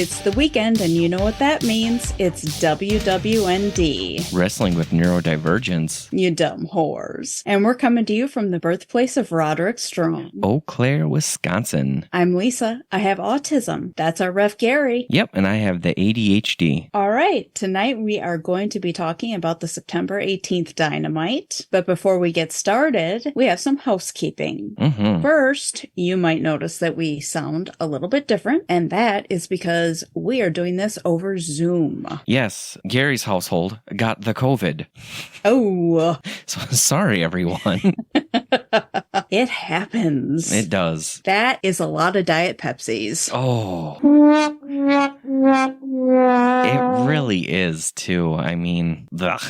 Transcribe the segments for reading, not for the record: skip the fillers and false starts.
It's the weekend, and you know what that means. It's WWND. Wrestling with Neurodivergence. You dumb whores. And we're coming to you from the birthplace of Roderick Strong. Eau Claire, Wisconsin. I'm Lisa. I have autism. That's our Ref Gary. Yep, and I have the ADHD. All right. Tonight we are going to be talking about the September 18th Dynamite. But before we get started, we have some housekeeping. First, you might notice that we sound a little bit different, and that is because we are doing this over Zoom. Yes, Gary's household got the COVID. Oh. So sorry, everyone. It happens. It does. That is a lot of Diet Pepsis. Oh. It really is, too. I mean, ugh.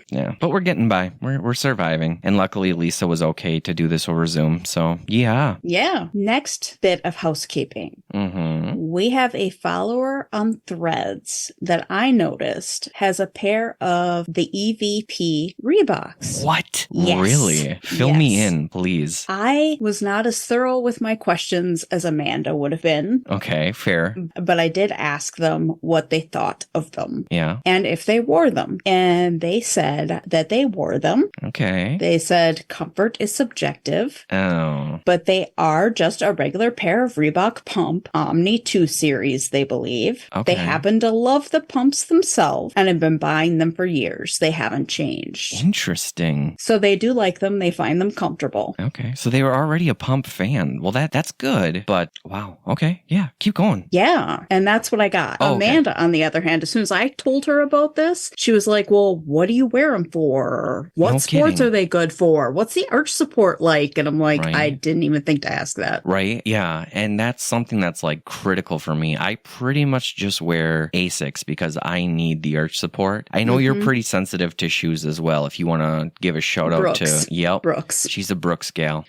Yeah, but we're getting by. We're surviving. And luckily, Lisa was okay to do this over Zoom. So, yeah. Yeah. Next bit of housekeeping. We have a follower on Threads that I noticed has a pair of the EVP Reeboks. What? Yes. Really? Fill me in, please. I was not as thorough with my questions as Amanda would have been. Okay, fair. But I did ask them what they thought of them. Yeah. And if they wore them. And they said that they wore them. Okay. They said comfort is subjective. Oh. But they are just a regular pair of Reebok Pump Omni 2 series, they believe. Okay. They happen to love the pumps themselves and have been buying them for years. They haven't changed. Interesting. So they do like them. They find them comfortable. Okay. So they were already a Pump fan. Well, that's good. But wow. Okay. Yeah. Keep going. Yeah. And that's what I got. Oh, okay. Amanda, on the other hand, as soon as I told her about this, she was like, well, what do you wear them for? What sports are they good for? What's the arch support like? And I'm like, Right. I didn't even think to ask that. Right? Yeah. And that's something that's like critical for me. I pretty much just wear Asics because I need the arch support. I know you're pretty sensitive to shoes as well. If you want to give a shout out to Brooks. She's a Brooks gal.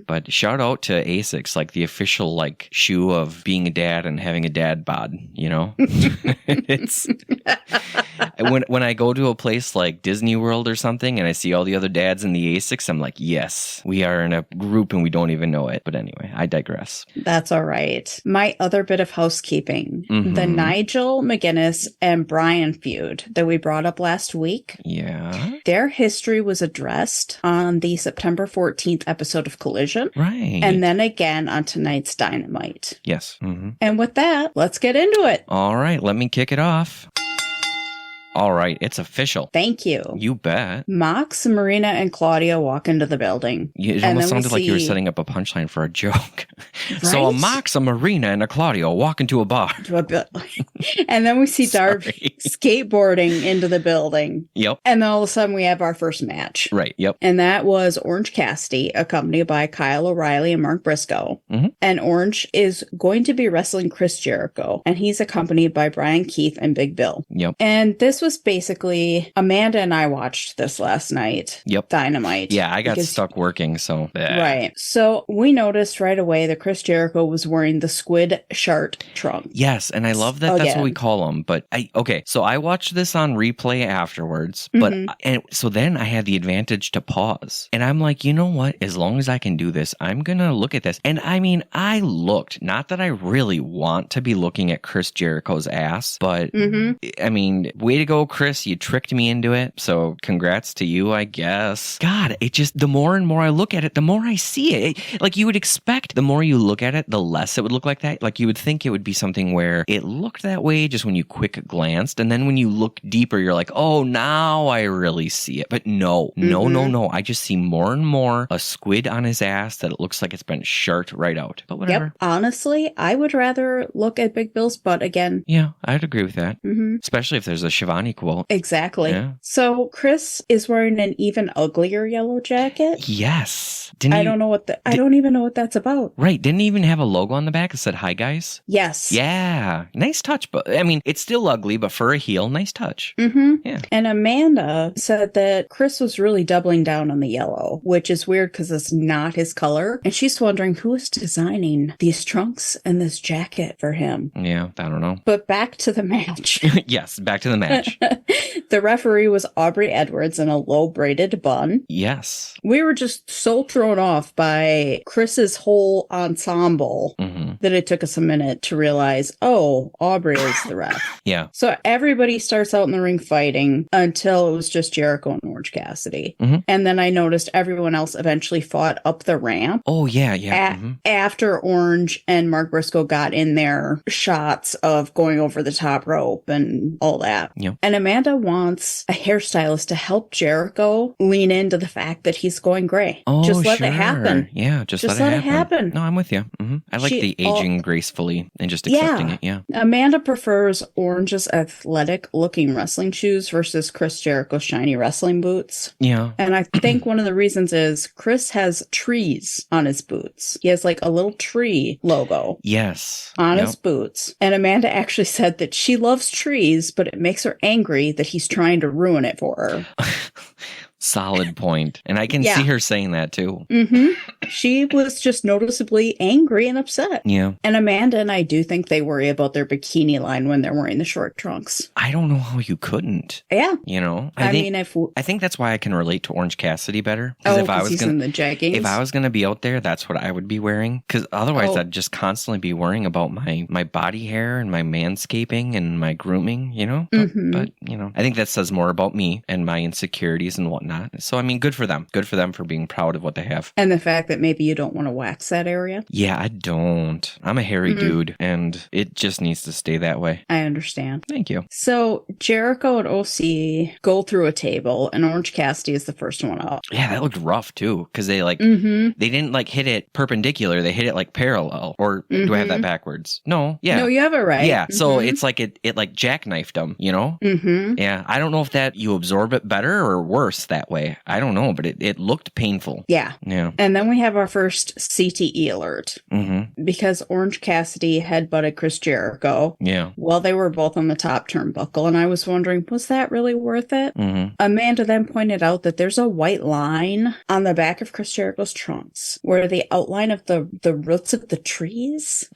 But shout out to Asics, like the official like shoe of being a dad and having a dad bod, you know? It's when I go to a place like Disney World or something and I see all the other dads in the Asics, I'm like, yes, we are in a group and we don't even know it. But anyway, I digress. That's all right. My other bit of housekeeping, the Nigel McGuinness and Brian feud that we brought up last week. Yeah. Their history was addressed on the September 14th episode of Collision. Right. And then again on tonight's Dynamite. Yes. And with that, let's get into it. All right, let me kick it off. All right, it's official. Thank you. You bet. Mox, Marina, and Claudia walk into the building. It almost sounded like you were setting up a punchline for a joke. Right? So a Mox, a Marina, and a Claudia walk into a bar. And then we see Darv skateboarding into the building. Yep. And then all of a sudden we have our first match. Right, yep. And that was Orange Cassidy, accompanied by Kyle O'Reilly and Mark Briscoe. And Orange is going to be wrestling Chris Jericho. And he's accompanied by Brian Keith and Big Bill. Yep. And this was basically, Amanda and I watched this last night. Yep. Dynamite. Yeah, I got stuck working, so. Right. So we noticed right away that Chris Jericho was wearing the squid shirt trunk. Yes, and I love that that's what we call them. But so I watched this on replay afterwards, but and so then I had the advantage to pause. And I'm like, you know what? As long as I can do this, I'm going to look at this. And I mean, I looked, not that I really want to be looking at Chris Jericho's ass, but I mean, way to go, Chris. You tricked me into it. So congrats to you, I guess. God, it just, the more and more I look at it, the more I see it. Like you would expect, the more you look at it, the less it would look like that. Like you would think it would be something where it looked that way just when you quick glanced. And then when you look deeper, you're like, oh, now I really see it. But no. I just see more and more a squid on his ass that it looks like it's been shirt right out. But whatever. Yep. Honestly, I would rather look at Big Bill's butt again. Yeah, I'd agree with that. Especially if there's a Shivani quote. Exactly. Yeah. So Chris is wearing an even uglier yellow jacket. Yes. I don't even know what that's about. Right. Didn't he even have a logo on the back that said, hi, guys? Yes. Yeah. Nice touch. But I mean, it's still ugly, but for a heel, nice touch. Yeah. And Amanda said that Chris was really doubling down on the yellow, which is weird because it's not his color. And she's wondering who is designing these trunks and this jacket for him. Yeah, I don't know. But back to the match. Yes, back to the match. The referee was Aubrey Edwards in a low braided bun. Yes. We were just so thrown thrown off by Chris's whole ensemble that it took us a minute to realize, oh, Aubrey is the ref. Yeah. So everybody starts out in the ring fighting until it was just Jericho and Orange Cassidy. And then I noticed everyone else eventually fought up the ramp. Oh, yeah. After Orange and Mark Briscoe got in their shots of going over the top rope and all that. Yep. And Amanda wants a hairstylist to help Jericho lean into the fact that he's going gray. Oh, just let it happen. Yeah, just let it happen. No, I'm with you. I like the aging gracefully and just accepting it. Yeah. Amanda prefers Orange's athletic-looking wrestling shoes versus Chris Jericho's shiny wrestling boots. Yeah. And I think one of the reasons is Chris has trees on his boots. He has like a little tree logo. Yes. On his boots. And Amanda actually said that she loves trees, but it makes her angry that he's trying to ruin it for her. Solid point. And I can see her saying that too. She was just noticeably angry and upset. Yeah. And Amanda and I do think they worry about their bikini line when they're wearing the short trunks. I don't know how you couldn't. Yeah. You know? I think that's why I can relate to Orange Cassidy better. Because he's in the jeggings. If I was going to be out there, that's what I would be wearing. Because otherwise I'd just constantly be worrying about my body hair and my manscaping and my grooming, you know? But, you know, I think that says more about me and my insecurities and whatnot. So, I mean, good for them. Good for them for being proud of what they have. And the fact that maybe you don't want to wax that area. Yeah, I don't. I'm a hairy dude, and it just needs to stay that way. I understand. Thank you. So, Jericho and OC go through a table, and Orange Cassidy is the first one up. Yeah, that looked rough, too, because they, they didn't, hit it perpendicular. They hit it, parallel. Or do I have that backwards? No. Yeah. No, you have it right. Yeah, so it's like it jackknifed them, you know? Yeah, I don't know if that you absorb it better or worse that way. I don't know, but it looked painful. Yeah. Yeah. And then we have our first CTE alert. Because Orange Cassidy headbutted Chris Jericho. Yeah. While they were both on the top turnbuckle. And I was wondering, was that really worth it? Amanda then pointed out that there's a white line on the back of Chris Jericho's trunks where the outline of the roots of the trees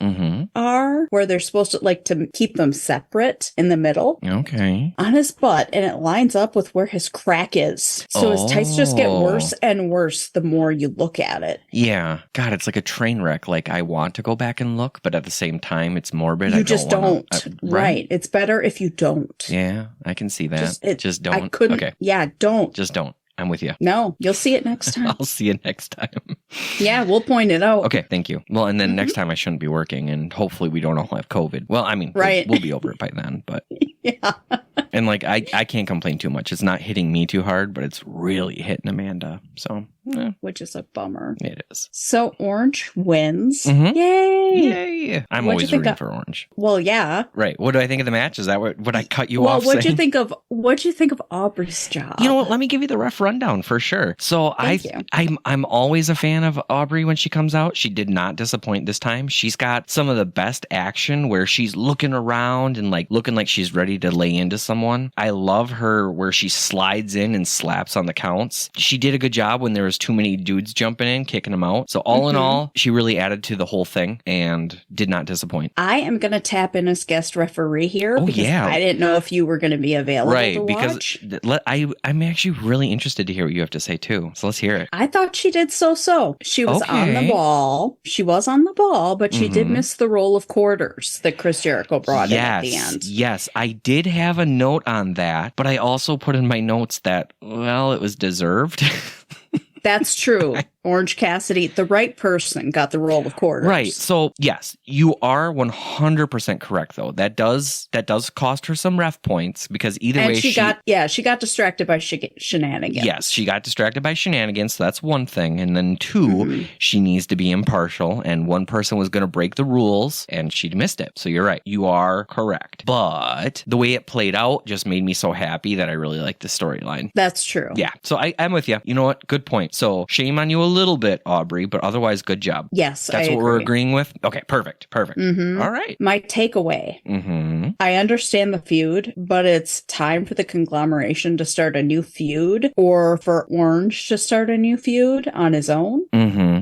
are, where they're supposed to keep them separate in the middle. Okay. On his butt, and it lines up with where his crack is. So his tights just get worse and worse the more you look at it. Yeah. God, it's like a train wreck. Like, I want to go back and look, but at the same time, it's morbid. You just don't. Right. It's better if you don't. Yeah, I can see that. Just don't. I couldn't. Okay. Yeah, don't. Just don't. I'm with you. No, you'll see it next time. I'll see you next time. Yeah, we'll point it out. Okay, thank you. Well, and then next time I shouldn't be working, and hopefully we don't all have COVID. Well, I mean, we'll be over it by then, but... Yeah. And I can't complain too much. It's not hitting me too hard, but it's really hitting Amanda. So, which is a bummer. It is. So Orange wins. Yay! I'm always rooting for Orange. Well, yeah. Right. What do I think of the match? Is that what I cut you off? What'd you think of Aubrey's job? You know what? Let me give you the rough rundown for sure. So I'm always a fan of Aubrey when she comes out. She did not disappoint this time. She's got some of the best action where she's looking around and looking like she's ready to lay into someone. I love her where she slides in and slaps on the counts. She did a good job when there was too many dudes jumping in, kicking them out. So all in all, she really added to the whole thing and did not disappoint. I am going to tap in as guest referee here because I didn't know if you were going to be available to watch. Because I'm actually really interested to hear what you have to say too. So let's hear it. I thought she did so-so. She was on the ball. She was on the ball, but she did miss the roll of quarters that Chris Jericho brought in at the end. Yes, I did have a note on that, but I also put in my notes that, well, it was deserved. That's true. Orange Cassidy, the right person, got the roll of quarters. Right. So, yes, you are 100% correct, though. That does cost her some ref points because either way she got distracted by shenanigans. Yes, she got distracted by shenanigans. So that's one thing. And then two, she needs to be impartial. And one person was going to break the rules and she missed it. So you're right. You are correct. But the way it played out just made me so happy that I really liked the storyline. That's true. Yeah. So I'm with you. You know what? Good point. So shame on you a little bit, Aubrey, but otherwise good job. Yes, that's what we're agreeing with. Okay, perfect. All right. My takeaway. I understand the feud, but it's time for the conglomeration to start a new feud, or for Orange to start a new feud on his own,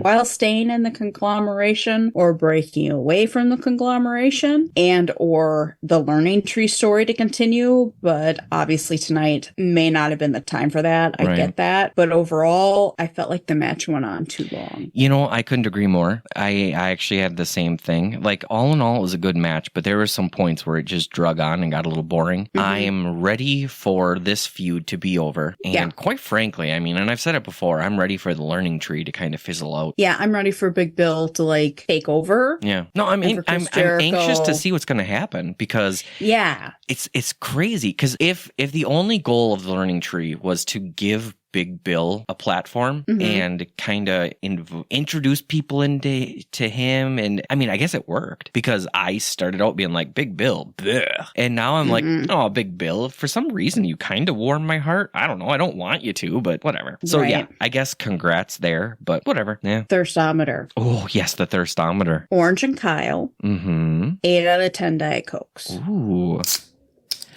while staying in the conglomeration, or breaking away from the conglomeration, and or the learning tree story to continue. But obviously tonight may not have been the time for that. I get that, but overall, overall, I felt like the match went on too long. You know, I couldn't agree more. I actually had the same thing. Like, all in all, it was a good match, but there were some points where it just drug on and got a little boring. I am ready for this feud to be over. And quite frankly, I mean, and I've said it before, I'm ready for the learning tree to kind of fizzle out. Yeah, I'm ready for Big Bill to, like, take over. Yeah. No, I'm anxious to see what's going to happen because it's crazy. Because if the only goal of the learning tree was to give Big Bill a platform and kind of introduce people into him. And I mean, I guess it worked because I started out being like, Big Bill, bleh. And now I'm like, oh, Big Bill, for some reason, you kind of warmed my heart. I don't know. I don't want you to, but whatever. So yeah, I guess congrats there, but whatever. Yeah. Thirstometer. Oh, yes, the thirstometer. Orange and Kyle. 8 out of 10 Diet Cokes. Ooh.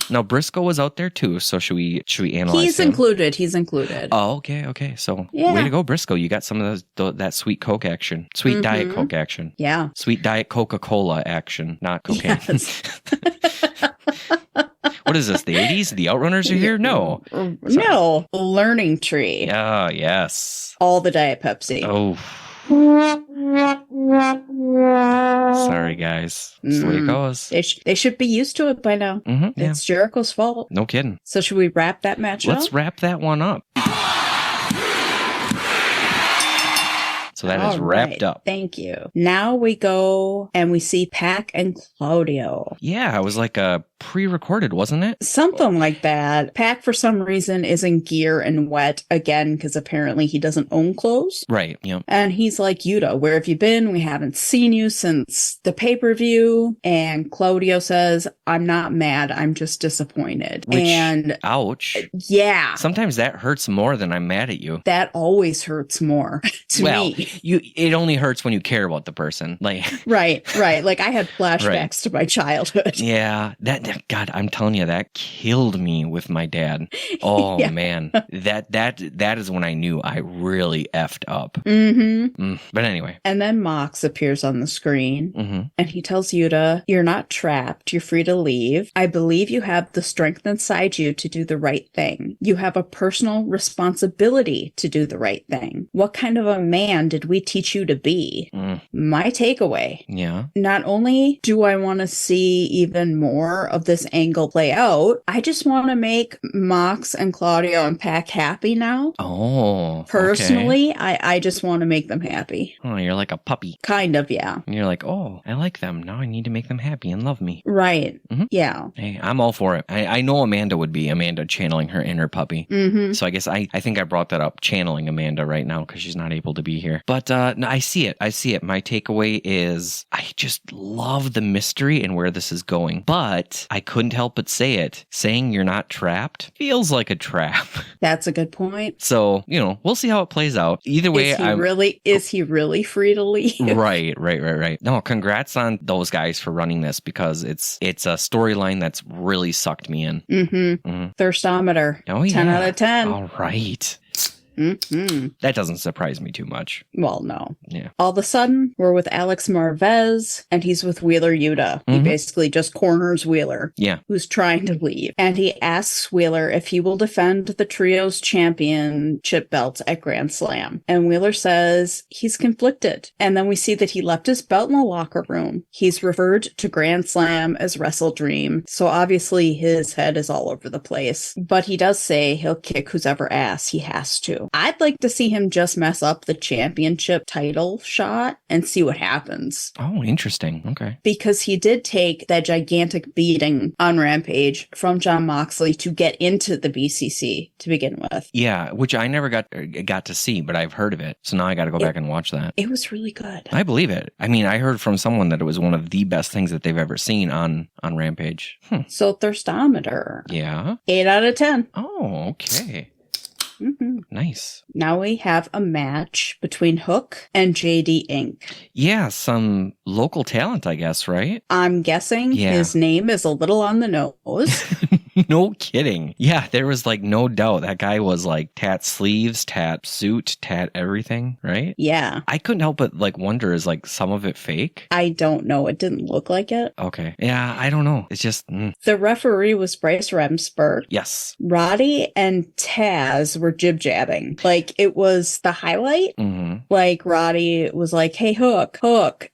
Now, Briscoe was out there too, so should we analyze He's him? He's included. Oh, okay. So, way to go, Briscoe. You got some of that sweet Coke action. Sweet Diet Coke action. Yeah. Sweet Diet Coca-Cola action, not cocaine. Yes. What is this, the 80s? The Outrunners are here? No. No. Learning tree. Oh, yes. All the Diet Pepsi. Oh. Sorry, guys. That's the way it goes. They should be used to it by now. It's Jericho's fault. No kidding. So should we wrap that match up? Let's wrap that one up. So that is wrapped up. Thank you. Now we go and we see Pac and Claudio. Yeah, it was like a pre-recorded, wasn't it? Something like that. Pac, for some reason, is in gear and wet again because apparently he doesn't own clothes. Right, yeah. And he's like, Yuta, where have you been? We haven't seen you since the pay-per-view. And Claudio says, I'm not mad. I'm just disappointed. Ouch. Yeah. Sometimes that hurts more than I'm mad at you. That always hurts more to me. It only hurts when you care about the person. Like Right. Like I had flashbacks to my childhood. Yeah. God, I'm telling you, that killed me with my dad. Oh man. That is when I knew I really effed up. But anyway. And then Mox appears on the screen and he tells Yuta, you're not trapped. You're free to leave. I believe you have the strength inside you to do the right thing. You have a personal responsibility to do the right thing. What kind of a man did we teach you to be? My takeaway. Yeah. Not only do I want to see even more of this angle play out, I just want to make Mox and Claudio and Pac happy now. Oh. Personally, okay. I just want to make them happy. Oh, you're like a puppy. Kind of, yeah. And you're like, oh, I like them. Now I need to make them happy and love me. Right. Yeah. Hey, I'm all for it. I know Amanda would be. Amanda channeling her inner puppy. So I guess I think I brought that up, channeling Amanda right now because she's not able to be here. But no, I see it. My takeaway is I just love the mystery and where this is going. But I couldn't help but say it. Saying you're not trapped feels like a trap. That's a good point. So, we'll see how it plays out. Either way, is he really free to leave? Right. No, congrats on those guys for running this because it's a storyline that's really sucked me in. Thirstometer. Oh, yeah. 10 out of 10. All right. That doesn't surprise me too much. Well, no. Yeah. All of a sudden, we're with Alex Marvez, and he's with Wheeler Yuta. He basically just corners Wheeler. Yeah. Who's trying to leave. And he asks Wheeler if he will defend the trio's championship belts at Grand Slam. And Wheeler says he's conflicted. And then we see that he left his belt in the locker room. He's referred to Grand Slam as Wrestle Dream. So obviously his head is all over the place. But he does say he'll kick whose ever ass he has to. I'd like to see him just mess up the championship title shot and see what happens. Oh, interesting. Okay. Because he did take that gigantic beating on Rampage from Jon Moxley to get into the BCC to begin with. Yeah, which I never got to see, but I've heard of it. So now I got to go back and watch that. It was really good. I believe it. I mean, I heard from someone that it was one of the best things that they've ever seen on Rampage. So Thirstometer. Yeah. 8 out of 10. Oh, okay. Nice. Now we have a match between Hook and JD Inc. Yeah, some local talent, I guess, right? I'm guessing his name is a little on the nose. No kidding. Yeah, there was like no doubt. That guy was like tat sleeves, tat suit, tat everything, right? Yeah. I couldn't help but like wonder, is like some of it fake? I don't know. It didn't look like it. Okay. Yeah, I don't know. It's just... The referee was Bryce Remsburg. Yes. Roddy and Taz were jib-jabbing. Like, it was the highlight. Mm-hmm. Like, Roddy was like, hey, Hook.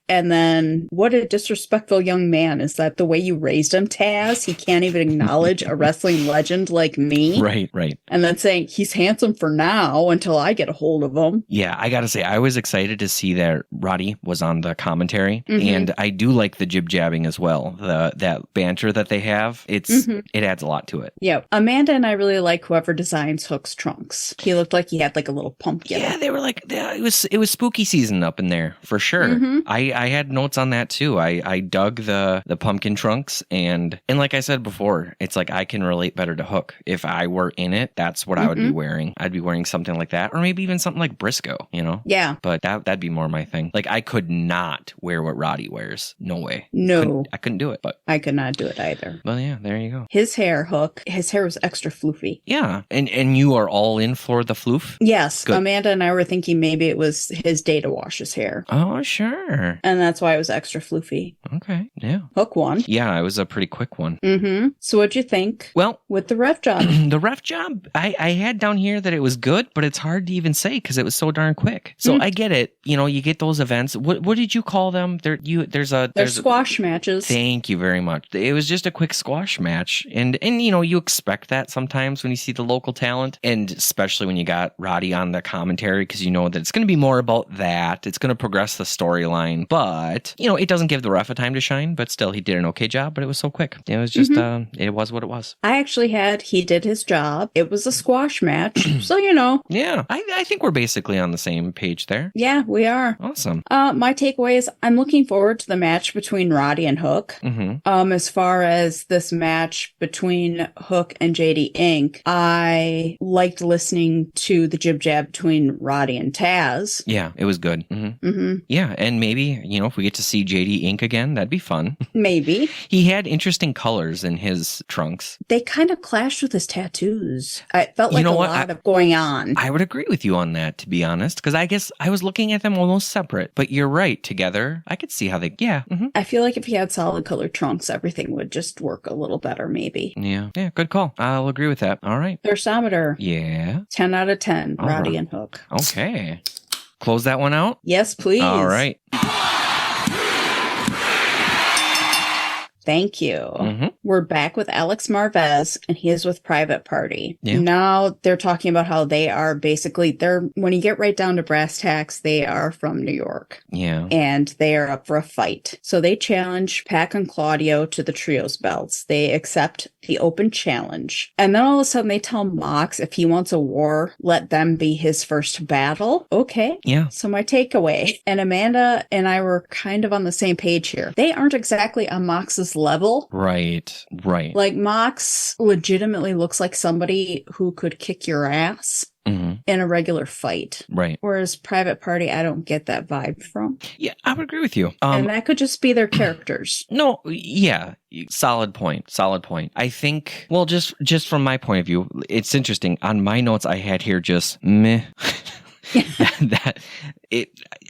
And then, what a disrespectful young man. Is that the way you raised him, Taz? He can't even acknowledge a wrestling legend like me. Right. And then saying, he's handsome for now until I get a hold of him. Yeah, I gotta say, I was excited to see that Roddy was on the commentary. Mm-hmm. And I do like the jib-jabbing as well. That banter that they have, it adds a lot to it. Yeah. Amanda and I really like whoever designs Hook's trunks. He looked like he had like a little pumpkin. Yeah, they were like, it was spooky season up in there, for sure. Mm-hmm. I had notes on that too. I dug the pumpkin trunks, and like I said before, it's like I can relate better to Hook. If I were in it, that's what I would be wearing. I'd be wearing something like that, or maybe even something like Briscoe, you know? Yeah. But that'd be more my thing. Like, I could not wear what Roddy wears. No way. No. I couldn't do it, but... I could not do it either. Well, yeah, there you go. His hair, Hook, his hair was extra floofy. Yeah. And you are all in for the floof? Yes. Good. Amanda and I were thinking maybe it was his day to wash his hair. Oh, sure. And that's why it was extra floofy. Okay. Yeah. Hook won. Yeah, it was a pretty quick one. Mm-hmm. So what'd you think? Well, with the ref job. The ref job, I had down here that it was good, but it's hard to even say because it was so darn quick. So I get it. You know, you get those events. What did you call them? There's squash matches. Thank you very much. It was just a quick squash match. And you know, you expect that sometimes when you see the local talent, and especially when you got Roddy on the commentary, because you know that it's going to be more about that. It's going to progress the storyline, but you know, it doesn't give the ref a time to shine, but still he did an okay job, but it was so quick. It was just, it was what it was. I actually he did his job. It was a squash match. So, you know. Yeah, I think we're basically on the same page there. Yeah, we are. Awesome. My takeaway is I'm looking forward to the match between Roddy and Hook. Mm-hmm. As far as this match between Hook and JD Inc., I liked listening to the jib jab between Roddy and Taz. Yeah, it was good. Mm-hmm. Mm-hmm. Yeah, and maybe, you know, if we get to see JD Inc. again, that'd be fun. Maybe. He had interesting colors in his trunks. They kind of clashed with his tattoos. I felt like a lot of going on. I would agree with you on that, to be honest, because I guess I was looking at them almost separate. But you're right, together, I could see how they, yeah. Mm-hmm. I feel like if he had solid colored trunks, everything would just work a little better, maybe. Yeah, good call. I'll agree with that. All right. Thirstometer. Yeah. 10 out of 10, Roddy and Hook. Okay. Close that one out? Yes, please. All right. Thank you. Mm-hmm. We're back with Alex Marvez, and he is with Private Party. Yeah. Now they're talking about how they are basically, when you get right down to brass tacks, they are from New York. Yeah. And they are up for a fight. So they challenge Pac and Claudio to the trios belts. They accept the open challenge. And then all of a sudden they tell Mox if he wants a war, let them be his first battle. Okay. Yeah. So my takeaway, and Amanda and I were kind of on the same page here. They aren't exactly on Mox's level. Right. Like Mox legitimately looks like somebody who could kick your ass. Mm-hmm. In a regular fight. Right. Whereas Private Party, I don't get that vibe from. Yeah, I would agree with you. And that could just be their characters. No, yeah. Solid point. I think, well, just from my point of view, it's interesting. On my notes, I had here just meh.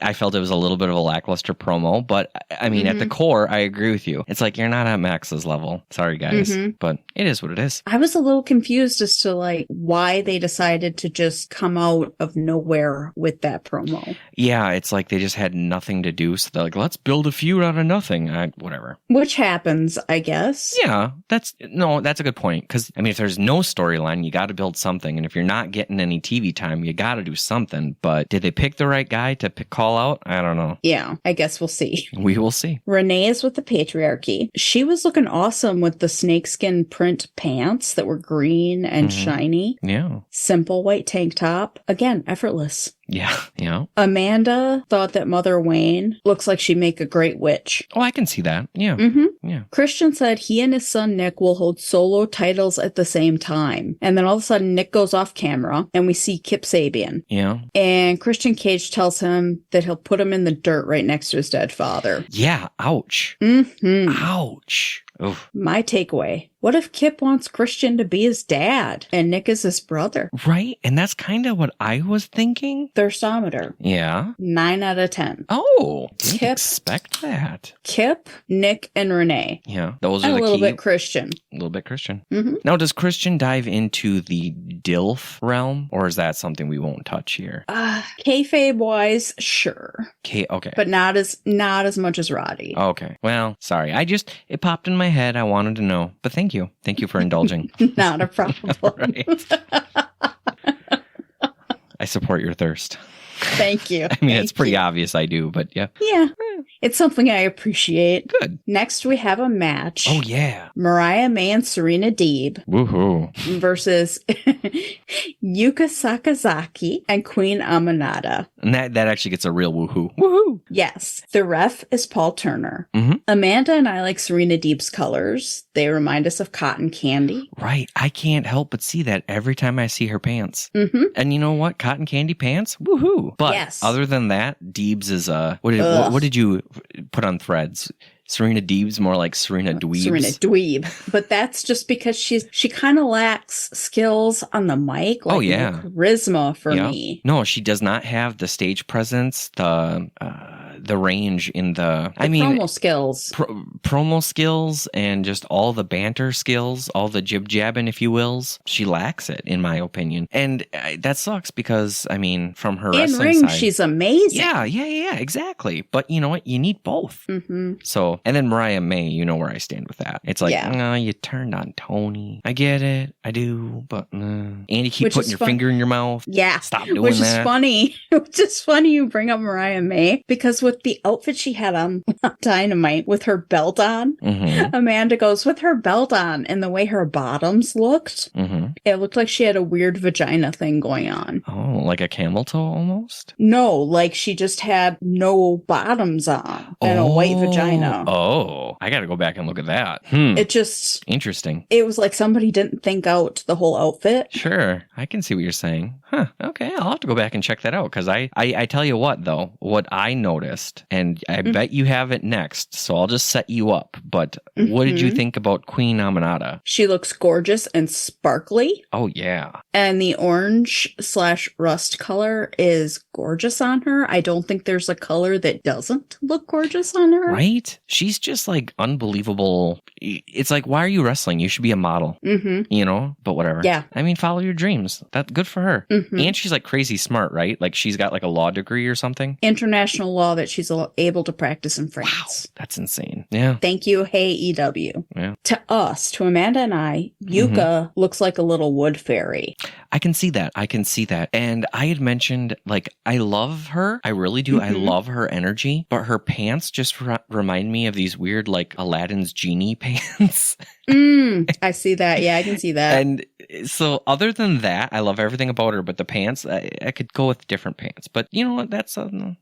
I felt it was a little bit of a lackluster promo, but I mean, at the core, I agree with you. It's like, you're not at Max's level. Sorry, guys, but it is what it is. I was a little confused as to like why they decided to just come out of nowhere with that promo. Yeah, it's like they just had nothing to do. So they're like, let's build a feud out of nothing. Whatever. Which happens, I guess. Yeah, that's a good point. Because, I mean, if there's no storyline, you got to build something. And if you're not getting any TV time, you got to do something. But did they pick the right guy to call out? I don't know. Yeah, I guess we'll see. We will see. Renee is with the patriarchy. She was looking awesome with the snakeskin print pants that were green and shiny. Yeah. Simple white tank top. Again, effortless. Yeah. Amanda thought that Mother Wayne looks like she'd make a great witch. Oh, I can see that. Yeah. Mm-hmm. Yeah. Christian said he and his son Nick will hold solo titles at the same time. And then all of a sudden Nick goes off camera and we see Kip Sabian. Yeah. And Christian Cage tells him that he'll put him in the dirt right next to his dead father. Yeah. Ouch. Mm-hmm. Ouch. Oof. My takeaway. What if Kip wants Christian to be his dad and Nick is his brother? Right. And that's kind of what I was thinking. Thirstometer. Yeah. 9 out of 10. Oh, didn't expect that. Kip, Nick, and Renee. Yeah. Those are and the key. A little bit Christian. A little bit Christian. Mm-hmm. Now, does Christian dive into the DILF realm, or is that something we won't touch here? Kayfabe-wise, sure. Okay. But not as much as Roddy. Okay. Well, sorry. It popped in my head. I wanted to know. But thank you. Thank you for indulging. Not a problem. Right. I support your thirst. Thank you. I mean, it's pretty obvious I do, but yeah. Yeah. It's something I appreciate. Good. Next, we have a match. Oh, yeah. Mariah May and Serena Deeb. Woohoo. Versus Yuka Sakazaki and Queen Aminata. And that actually gets a real woohoo. Woohoo. Yes. The ref is Paul Turner. Mm-hmm. Amanda and I like Serena Deeb's colors. They remind us of cotton candy. Right. I can't help but see that every time I see her pants. Mm-hmm. And you know what? Cotton candy pants? Woohoo. But yes. Other than that, Deeb's is what did you put on threads? Serena Deeb's more like Serena Dweebs. Serena Dweeb. But that's just because she kind of lacks skills on the mic. Like charisma for me. No, she does not have the stage presence, the range in the promo skills. Promo skills and just all the banter skills, all the jib-jabbing, if you wills. She lacks it, in my opinion. And that sucks because, from her wrestling in ring, side, she's amazing. Yeah, exactly. But you know what? You need both. Mm-hmm. So, and then Mariah May, you know where I stand with that. It's like, no, you turned on Tony. I get it. I do. But, and you keep putting your finger in your mouth. Yeah. Stop doing that. Which is funny. Which is funny you bring up Mariah May because with the outfit she had on Dynamite with her belt on, mm-hmm. Amanda goes, with her belt on and the way her bottoms looked, mm-hmm. it looked like she had a weird vagina thing going on. Oh, like a camel toe almost? No, like she just had no bottoms on and a white vagina. Oh, I got to go back and look at that. It just... Interesting. It was like somebody didn't think out the whole outfit. Sure. I can see what you're saying. Huh. Okay. I'll have to go back and check that out because I tell you what, though, what I noticed, and I bet you have it next, so I'll just set you up. But what did you think about Queen Aminata? She looks gorgeous and sparkly. Oh, yeah. And the orange/rust color is gorgeous on her. I don't think there's a color that doesn't look gorgeous on her. Right? She's just like unbelievable. It's like, why are you wrestling? You should be a model. Mm-hmm. You know? But whatever. Yeah. Follow your dreams. That's good for her. Mm-hmm. And she's like crazy smart, right? Like she's got like a law degree or something. International law that she's able to practice in France. Wow. That's insane. Yeah. Thank you. Hey, EW. Yeah. To Amanda and I, Yuka looks like a little wood fairy. I can see that. And I had mentioned, like, I love her. I really do. I love her energy. But her pants just remind me of these weird, like, Aladdin's genie pants. I see that. Yeah, I can see that. And so other than that, I love everything about her. But the pants, I could go with different pants. But you know what? That's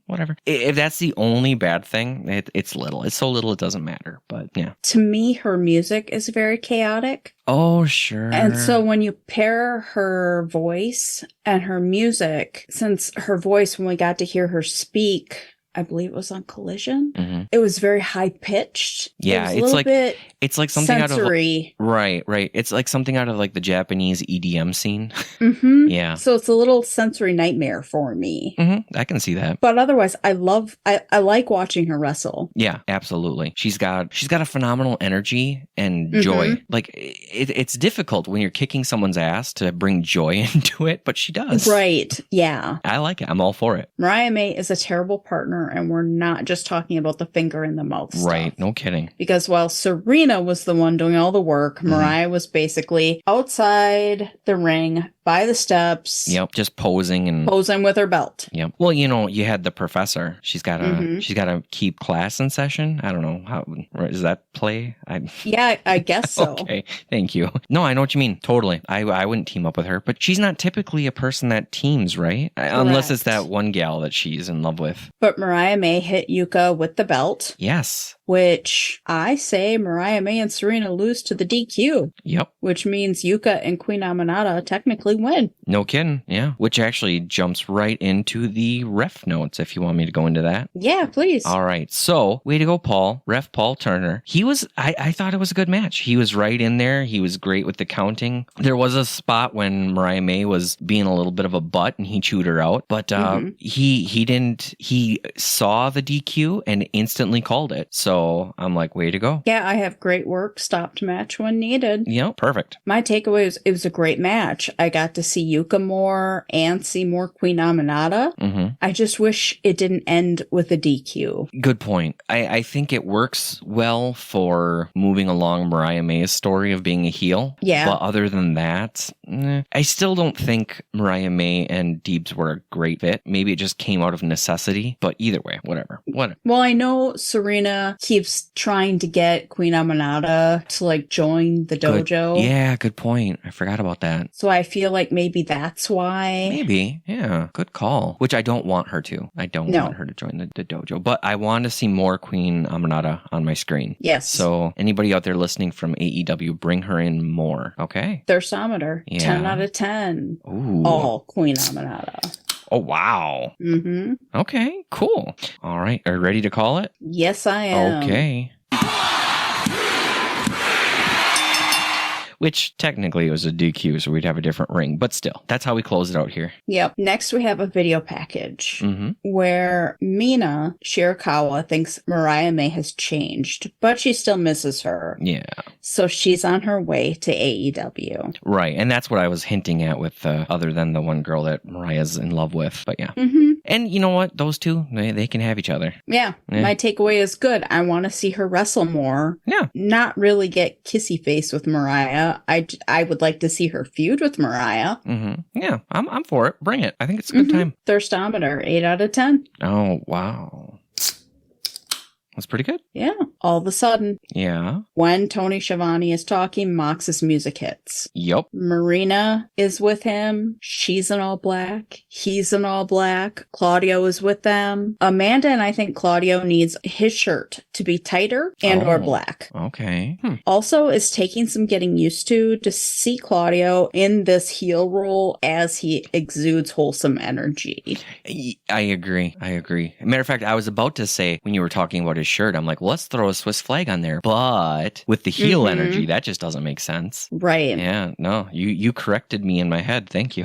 whatever. If that's the only bad thing, it's little. It's so little it doesn't matter. But yeah. To me, her music is very chaotic. Oh, sure. And so when you pair her voice and her music, since her voice, when we got to hear her speak, I believe it was on Collision. Mm-hmm. It was very high pitched. Yeah, it's like something sensory. Out of right. It's like something out of like the Japanese EDM scene. Mm-hmm. Yeah. So it's a little sensory nightmare for me. Mm-hmm. I can see that. But otherwise, I like watching her wrestle. Yeah, absolutely. She's got a phenomenal energy and joy. Like it's difficult when you're kicking someone's ass to bring joy into it, but she does. Right. Yeah. I like it. I'm all for it. Mariah May is a terrible partner, and we're not just talking about the finger in the mouth stuff. Right. No kidding. Because while Serena was the one doing all the work, Mariah was basically outside the ring by the steps. Yep. Just posing with her belt. Yep. Well, you had the professor. She's got to keep class in session. I don't know how does that play. Yeah, I guess so. Okay. Thank you. No, I know what you mean. Totally. I wouldn't team up with her, but she's not typically a person that teams, right? Correct. Unless it's that one gal that she's in love with. But Mariah May hit Yuka with the belt. Yes. which I say Mariah May and Serena lose to the DQ. Yep. Which means Yuka and Queen Aminata technically win. No kidding. Yeah. Which actually jumps right into the ref notes, if you want me to go into that. Yeah, please. All right. So, way to go, Paul. Ref Paul Turner. I thought it was a good match. He was right in there. He was great with the counting. There was a spot when Mariah May was being a little bit of a butt and he chewed her out, but he saw the DQ and instantly called it. So I'm like, way to go. Yeah, I have great work. Stopped match when needed. Yeah, perfect. My takeaway is it was a great match. I got to see Yuka more and see more Queen Aminata. Mm-hmm. I just wish it didn't end with a DQ. Good point. I think it works well for moving along Mariah May's story of being a heel. Yeah. But other than that, I still don't think Mariah May and Deebs were a great fit. Maybe it just came out of necessity, but either way, whatever. Well, I know Serena keeps trying to get Queen Aminata to join the dojo. Yeah, good point. I forgot about that. So I feel like maybe that's why. Maybe. Yeah, good call. Which I don't want her to. I don't want her to join the dojo, but I want to see more Queen Aminata on my screen. Yes. So anybody out there listening from AEW, bring her in more. Okay. Thirstometer. Yeah. 10 out of 10. Ooh. All Queen Aminata. Oh, wow. Mm-hmm. Okay, cool. All right. Are you ready to call it? Yes, I am. Okay. Which technically it was a DQ, so we'd have a different ring. But still, that's how we close it out here. Yep. Next, we have a video package where Mina Shirakawa thinks Mariah May has changed, but she still misses her. Yeah. So she's on her way to AEW. Right. And that's what I was hinting at with other than the one girl that Mariah's in love with. But yeah. Mm-hmm. And you know what? Those two, they can have each other. Yeah. My takeaway is good. I want to see her wrestle more. Yeah. Not really get kissy face with Mariah. I would like to see her feud with Mariah. Mm-hmm. Yeah, I'm for it. Bring it. I think it's a good time. Thirstometer, 8 out of 10. Oh, wow. That's pretty good. Yeah. All of a sudden. Yeah. When Tony Schiavone is talking, Mox's music hits. Yep. Marina is with him. She's in all black. He's in all black. Claudio is with them. Amanda and I think Claudio needs his shirt to be tighter and or black. Okay. Also is taking some getting used to see Claudio in this heel role as he exudes wholesome energy. I agree. Matter of fact, I was about to say when you were talking about his shirt, I'm like, well, let's throw a Swiss flag on there. But with the heel energy, that just doesn't make sense. Right. Yeah, no, you corrected me in my head. Thank you.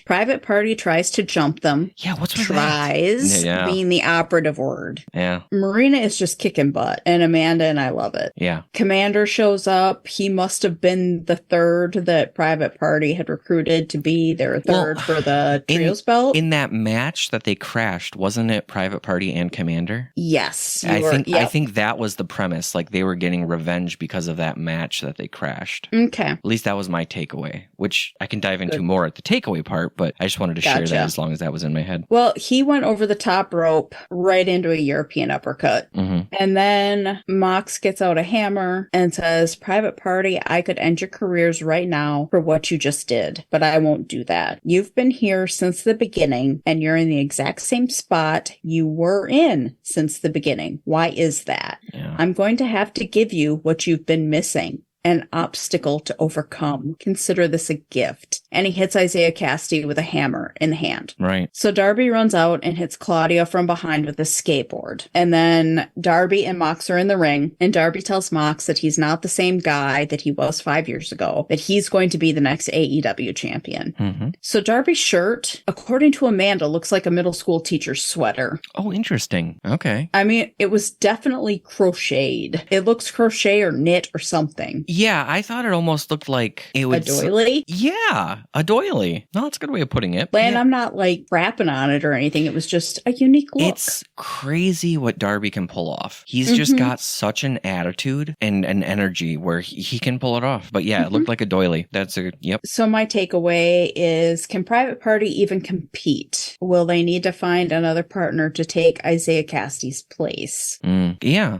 Private Party tries to jump them. Yeah, what's with tries that? Being the operative word. Yeah. Marina is just kicking butt, and Amanda and I love it. Yeah. Commander shows up. He must have been the third that Private Party had recruited to be their third for the trios belt. In that match that they crashed, wasn't it Private Party and Commander? Yes. I think that was the premise. Like they were getting revenge because of that match that they crashed. Okay. At least that was my takeaway, which I can dive into more at the takeaway part, but I just wanted to share that as long as that was in my head. Well, he went over the top rope right into a European uppercut. And then Mox gets out a hammer and says, Private Party, I could end your careers right now for what you just did, but I won't do that. You've been here since the beginning, and you're in the exact same spot you were in since the beginning. Why is that? Yeah. I'm going to have to give you what you've been missing. An obstacle to overcome. Consider this a gift. And he hits Isaiah Cassidy with a hammer in the hand. Right. So Darby runs out and hits Claudio from behind with a skateboard. And then Darby and Mox are in the ring. And Darby tells Mox that he's not the same guy that he was 5 years ago. That he's going to be the next AEW champion. So Darby's shirt, according to Amanda, looks like a middle school teacher's sweater. Oh, interesting. Okay. I mean, it was definitely crocheted. It looks crochet or knit or something. Yeah, I thought it almost looked like it would... A doily? Yeah, a doily. No, that's a good way of putting it. And I'm not rapping on it or anything. It was just a unique look. It's crazy what Darby can pull off. He's just got such an attitude and an energy where he can pull it off. But yeah, it looked like a doily. Yep. So my takeaway is, can Private Party even compete? Will they need to find another partner to take Isaiah Cassidy's place? Yeah.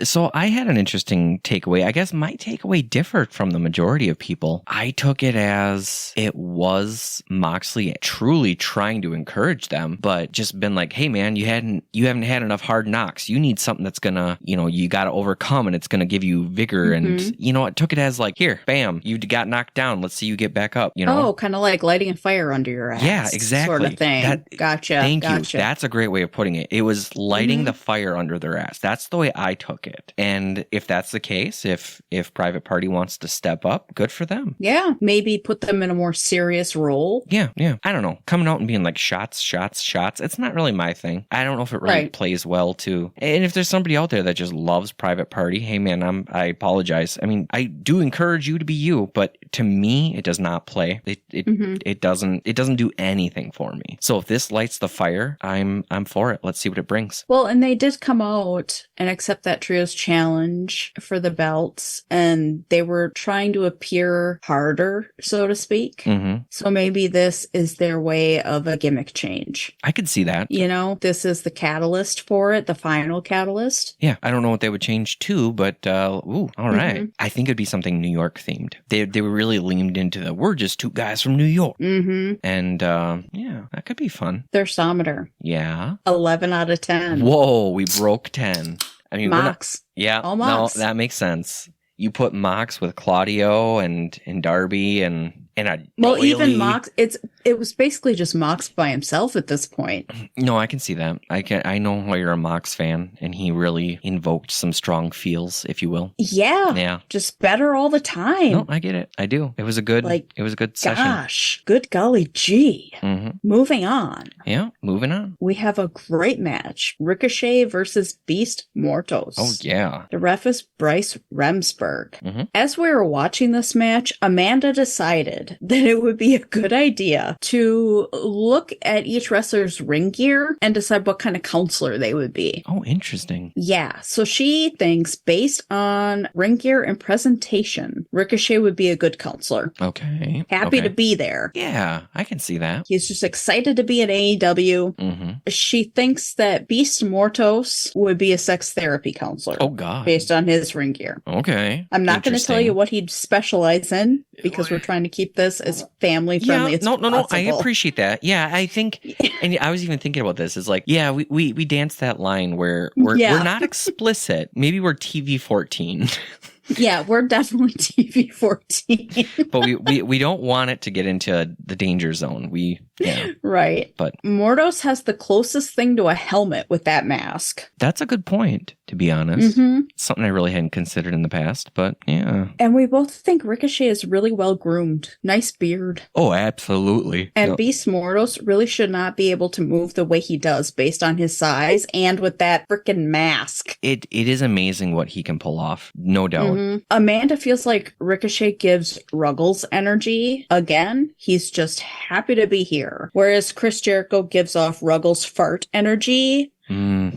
So I had an interesting takeaway. I guess my takeaway differed from the majority of people. I took it as unless it was Moxley truly trying to encourage them, but just been like, hey man, you haven't had enough hard knocks. You need something that's gonna, you got to overcome, and it's gonna give you vigor. And it took it as like, here, bam, you got knocked down. Let's see you get back up. Oh, kind of like lighting a fire under your ass. Yeah, exactly. Sort of thing. Gotcha. Thank you. That's a great way of putting it. It was lighting the fire under their ass. That's the way I took it. And if that's the case, if Private Party wants to step up, good for them. Yeah, maybe put them in a more serious role. Yeah. I don't know. Coming out and being like shots. It's not really my thing. I don't know if it really plays well to. And if there's somebody out there that just loves Private Party, hey man, I apologize. I mean, I do encourage you to be you, but to me, it does not play. It doesn't do anything for me. So if this lights the fire, I'm for it. Let's see what it brings. Well, and they did come out and accept that trios challenge for the belts, and they were trying to appear harder, so to speak. So maybe this is their way of a gimmick change. I could see that. This is the catalyst for it, the final catalyst. Yeah, I don't know what they would change to, but all right. I think it'd be something New York themed. They were really leaned into we're just two guys from New York. And yeah, that could be fun. Their someter. Yeah. 11 out of 10. Whoa, we broke 10. I mean, Mox. Yeah, Mox. No, that makes sense. You put Mox with Claudio and Darby and even Mox, it was basically just Mox by himself at this point. No, I can see that. I know why you're a Mox fan, and he really invoked some strong feels, if you will. Yeah. Just better all the time. No, I get it. I do. It was a good session. Gosh, good golly gee. Moving on. Yeah, moving on. We have a great match. Ricochet versus Beast Mortos. Oh, yeah. The ref is Bryce Remsburg. As we were watching this match, Amanda decided that it would be a good idea to look at each wrestler's ring gear and decide what kind of counselor they would be. Oh, interesting. Yeah, so she thinks based on ring gear and presentation, Ricochet would be a good counselor. Okay. Happy to be there. Yeah, I can see that. He's just excited to be at AEW. She thinks that Beast Mortos would be a sex therapy counselor. Oh, God. Based on his ring gear. Okay. I'm not going to tell you what he'd specialize in because we're trying to keep this as family friendly as possible. No, I appreciate that. Yeah, I think, and I was even thinking about this, is like, yeah, we danced that line where we're not explicit. Maybe we're TV-14. Yeah, we're definitely TV-14. But we don't want it to get into the danger zone. Right. But Mortos has the closest thing to a helmet with that mask. That's a good point, to be honest. Something I really hadn't considered in the past, but yeah. And we both think Ricochet is really well groomed. Nice beard. Oh, absolutely. And Beast Mortos really should not be able to move the way he does based on his size and with that freaking mask. It is amazing what he can pull off. No doubt. Amanda feels like Ricochet gives Ruggles energy. Again, he's just happy to be here. Whereas Chris Jericho gives off Ruggles fart energy.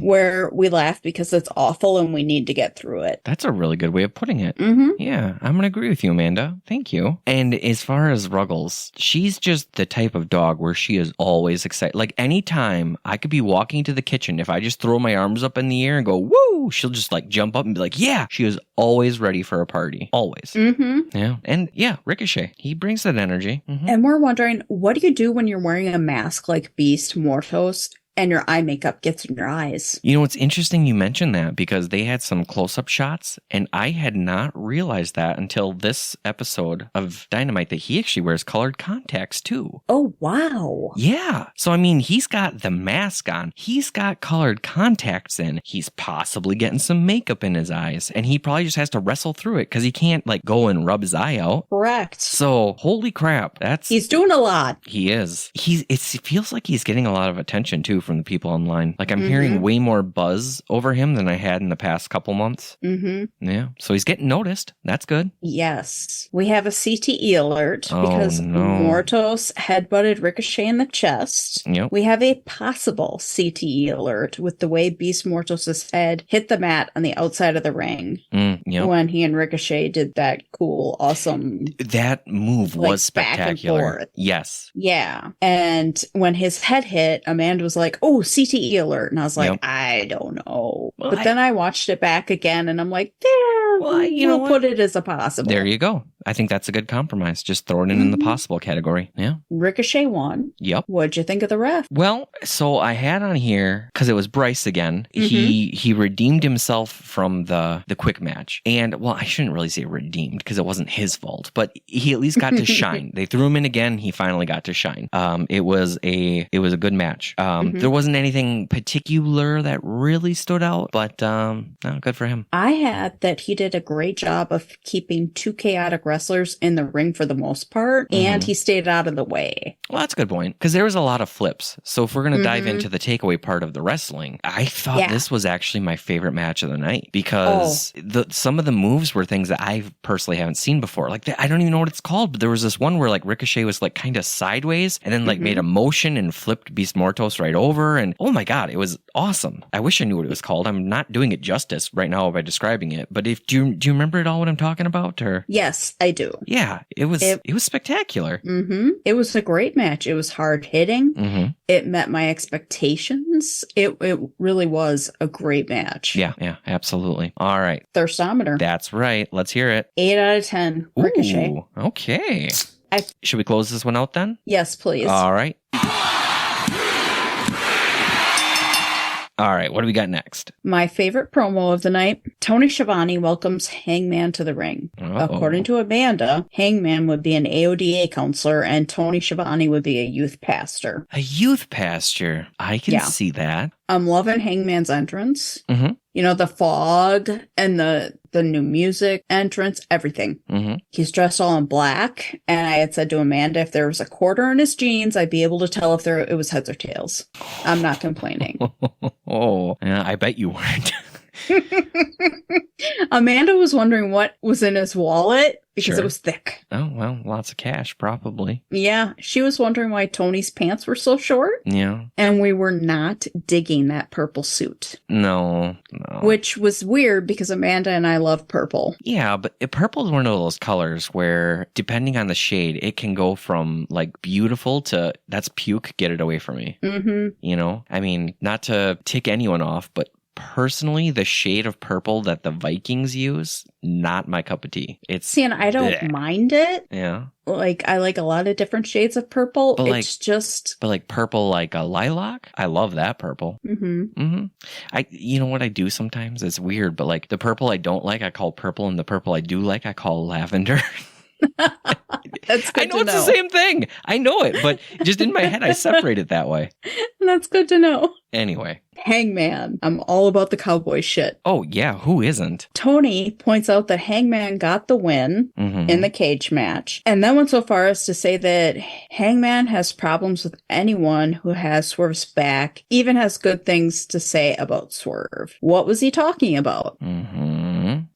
Where we laugh because it's awful and we need to get through it. That's a really good way of putting it. Yeah, I'm going to agree with you, Amanda. Thank you. And as far as Ruggles, she's just the type of dog where she is always excited. Like anytime I could be walking to the kitchen, if I just throw my arms up in the air and go, woo, she'll just like jump up and be like, yeah, she is always ready for a party. Always. Yeah. And yeah, Ricochet, he brings that energy. And we're wondering, what do you do when you're wearing a mask like Beast Mortos and your eye makeup gets in your eyes? You know, it's interesting you mentioned that because they had some close-up shots, and I had not realized that until this episode of Dynamite that he actually wears colored contacts too. Oh, wow. Yeah. So, I mean, he's got the mask on. He's got colored contacts in. He's possibly getting some makeup in his eyes, and he probably just has to wrestle through it because he can't, like, go and rub his eye out. Correct. So, holy crap. He's doing a lot. He is. It feels like he's getting a lot of attention, too, from the people online. Like I'm hearing way more buzz over him than I had in the past couple months. Yeah. So he's getting noticed. That's good. Yes. We have a CTE alert because Mortos headbutted Ricochet in the chest. Yep. We have a possible CTE alert with the way Beast Mortos' head hit the mat on the outside of the ring. When he and Ricochet did that cool, awesome... That move was spectacular. Yes. Yeah. And when his head hit, Amanda was like, oh, CTE alert. And I was like, I don't know. Well, but then I watched it back again and I'm like, there Well, we'll put it as a possible. There you go. I think that's a good compromise. Just throw it in the possible category. Yeah. Ricochet won. Yep. What'd you think of the ref? Well, so I had on here, because it was Bryce again, he redeemed himself from the quick match. And, well, I shouldn't really say redeemed, because it wasn't his fault, but he at least got to shine. They threw him in again. He finally got to shine. It was a good match. There wasn't anything particular that really stood out, but no, good for him. I had that he did a great job of keeping two chaotic wrestlers in the ring for the most part, and he stayed out of the way. Well, that's a good point, because there was a lot of flips. So if we're going to dive into the takeaway part of the wrestling, I thought this was actually my favorite match of the night, because some of the moves were things that I personally haven't seen before. Like, I don't even know what it's called, but there was this one where like Ricochet was like kind of sideways and then like made a motion and flipped Beast Mortos right over. And oh my God, it was awesome. I wish I knew what it was called. I'm not doing it justice right now by describing it, but do you remember at all what I'm talking about? Or yes, I do. Yeah, it was spectacular. It was a great match. It was hard hitting. It met my expectations. It really was a great match. Yeah, absolutely. All right. Thirstometer. That's right. Let's hear it. 8 out of 10. Ricochet. Ooh, okay. Should we close this one out then? Yes, please. All right. All right, what do we got next? My favorite promo of the night, Tony Schiavone welcomes Hangman to the ring. According to Amanda, Hangman would be an AODA counselor and Tony Schiavone would be a youth pastor. A youth pastor? I can see that. I'm loving Hangman's entrance. You know, the fog and the new music entrance, everything. He's dressed all in black. And I had said to Amanda, if there was a quarter in his jeans, I'd be able to tell if it was heads or tails. I'm not complaining. Oh, yeah, I bet you weren't. Amanda was wondering what was in his wallet because it was thick. Oh, well, lots of cash, probably. Yeah, she was wondering why Tony's pants were so short. Yeah. And we were not digging that purple suit. No. Which was weird because Amanda and I love purple. Yeah, but purple is one of those colors where, depending on the shade, it can go from, like, beautiful to, that's puke, get it away from me. You know? I mean, not to tick anyone off, but personally, the shade of purple that the Vikings use, not my cup of tea. And I don't mind it. Yeah. Like, I like a lot of different shades of purple. But But like purple like a lilac? I love that purple. You know what I do sometimes? It's weird, but like the purple I don't like, I call purple, and the purple I do like, I call lavender. That's good I know it's the same thing. I know it, but just in my head, I separate it that way. That's good to know. Anyway. Hangman. I'm all about the cowboy shit. Oh, yeah. Who isn't? Tony points out that Hangman got the win in the cage match, and then went so far as to say that Hangman has problems with anyone who has Swerve's back, even has good things to say about Swerve. What was he talking about?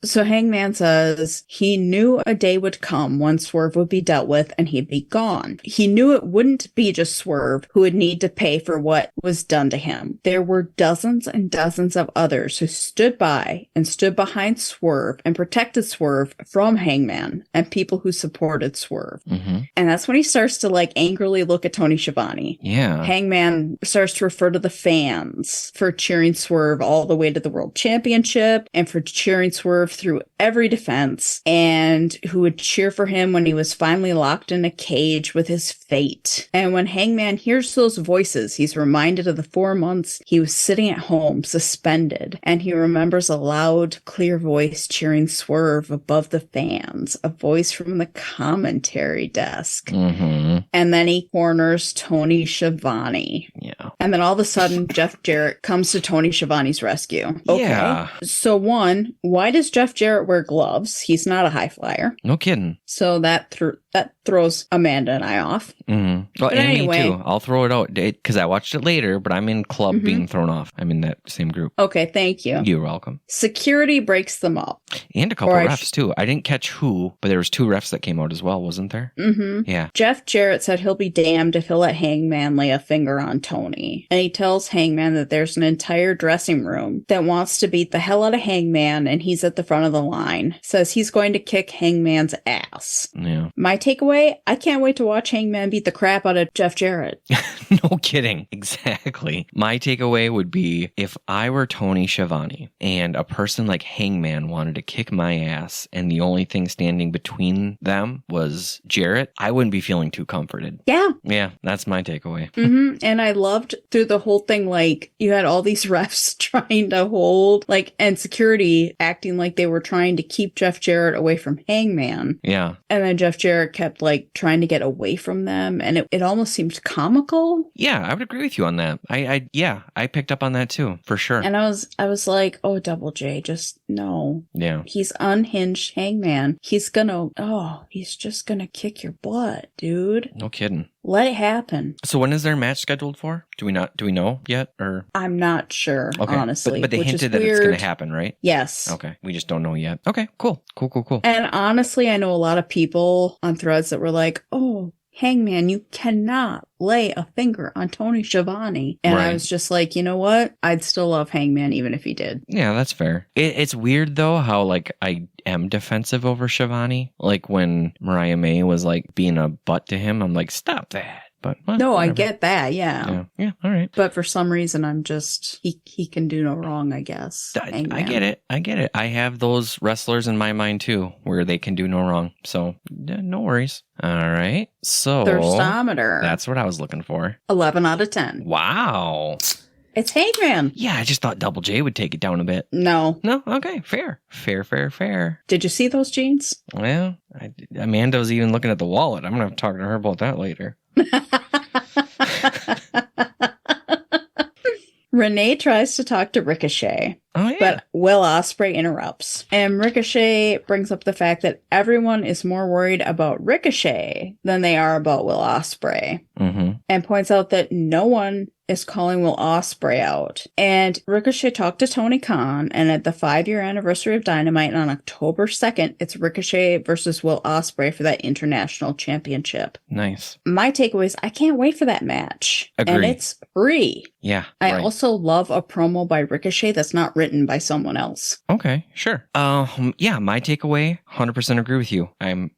So Hangman says he knew a day would come when Swerve would be dealt with and he'd be gone. He knew it wouldn't be just Swerve who would need to pay for what was done to him. There were dozens and dozens of others who stood by and stood behind Swerve and protected Swerve from Hangman, and people who supported Swerve. And that's when he starts to like angrily look at Tony Schiavone. Yeah. Hangman starts to refer to the fans for cheering Swerve all the way to the World Championship and for cheering Swerve through every defense, and who would cheer for him when he was finally locked in a cage with his fate. And when Hangman hears those voices, he's reminded of the 4 months he was sitting at home suspended, and he remembers a loud, clear voice cheering Swerve above the fans, a voice from the commentary desk. And then he corners Tony Schiavone. Yeah. And then all of a sudden, Jeff Jarrett comes to Tony Schiavone's rescue. Okay. Yeah. So one, why does Jeff Jarrett wear gloves? He's not a high flyer. No kidding. So that throws Amanda and I off. Well, but and anyway, me too. I'll throw it out because I watched it later, but I'm in club being thrown off. I'm in that same group. Okay, thank you. You're welcome. Security breaks them up. And a couple refs too. I didn't catch who, but there was 2 refs that came out as well, wasn't there? Yeah. Jeff Jarrett said he'll be damned if he'll let Hangman lay a finger on Tony. And he tells Hangman that there's an entire dressing room that wants to beat the hell out of Hangman, and he's at the front of the line. Says he's going to kick Hangman's ass. Yeah. My takeaway, I can't wait to watch Hangman beat the crap out of Jeff Jarrett. No kidding. Exactly. My takeaway would be if I were Tony Schiavone and a person like Hangman wanted to kick my ass and the only thing standing between them was Jarrett, I wouldn't be feeling too comforted. Yeah. Yeah, that's my takeaway. Mm-hmm. And I loved through the whole thing, like, you had all these refs trying to hold, like, and security acting like they were trying to keep Jeff Jarrett away from Hangman. Yeah. And then Jeff Jarrett kept, like, trying to get away from them. And it almost seemed comical. Yeah, I would agree with you on that. I picked up on that too, for sure. And I was like, oh, Double J, just no. Yeah. He's unhinged Hangman. He's just gonna kick your butt, dude. No kidding. Let it happen. So when is their match scheduled for? Do we know yet? Or I'm not sure, okay. honestly. But they hinted that it's going to happen, right? Yes. Okay. We just don't know yet. Okay, cool. And honestly, I know a lot of people on threads that were like, oh, Hangman, you cannot lay a finger on Tony Schiavone. And right. I was just like, you know what? I'd still love Hangman even if he did. Yeah, that's fair. It's weird, though, how, like, I am defensive over Schiavone. Like, when Mariah May was, like, being a butt to him, I'm like, stop that. But no, whatever. I get that, yeah. Yeah, all right. But for some reason, I'm just, he can do no wrong, I guess. I get it. I have those wrestlers in my mind, too, where they can do no wrong. So, no worries. All right. So, Thirstometer. That's what I was looking for. 11 out of 10. Wow. It's Hangman. Yeah, I just thought Double J would take it down a bit. No. Okay, fair. Did you see those jeans? Well, Amanda was even looking at the wallet. I'm going to have to talk to her about that later. Renee tries to talk to Ricochet. Oh, yeah. But Will Ospreay interrupts. And Ricochet brings up the fact that everyone is more worried about Ricochet than they are about Will Ospreay. Mm-hmm. And points out that no one is calling Will Ospreay out. And Ricochet talked to Tony Khan, and at the 5-year anniversary of Dynamite on October 2nd, it's Ricochet versus Will Ospreay for that international championship. Nice. My takeaway is I can't wait for that match. Agree. And it's free. Yeah. I also love a promo by Ricochet that's not written by someone else. Okay, sure. Yeah, my takeaway, 100% agree with you. I'm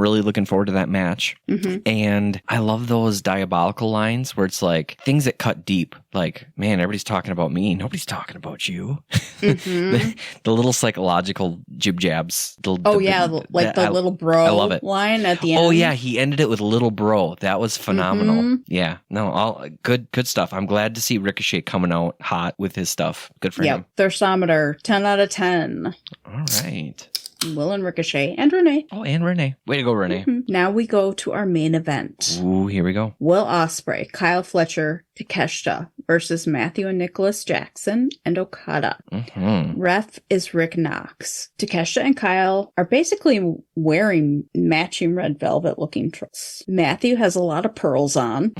really looking forward to that match. Mm-hmm. And I love those diabolical lines where it's like things that cut deep. Like, man, everybody's talking about me. Nobody's talking about you. Mm-hmm. the little psychological jib jabs. The little bro I love it. line at the end. Oh, yeah, he ended it with little bro. That was phenomenal. Mm-hmm. Yeah, no, all good stuff. I'm glad to see Ricochet coming out hot with his stuff. Good for him. Thirstometer, 10 out of 10. All right. Will and Ricochet and Renee. Oh, and Renee. Way to go, Renee. Mm-hmm. Now we go to our main event. Ooh, here we go. Will Ospreay, Kyle Fletcher, Takeshita versus Matthew and Nicholas Jackson and Okada. Mm-hmm. Ref is Rick Knox. Takeshita and Kyle are basically wearing matching red velvet looking dresses. Matthew has a lot of pearls on.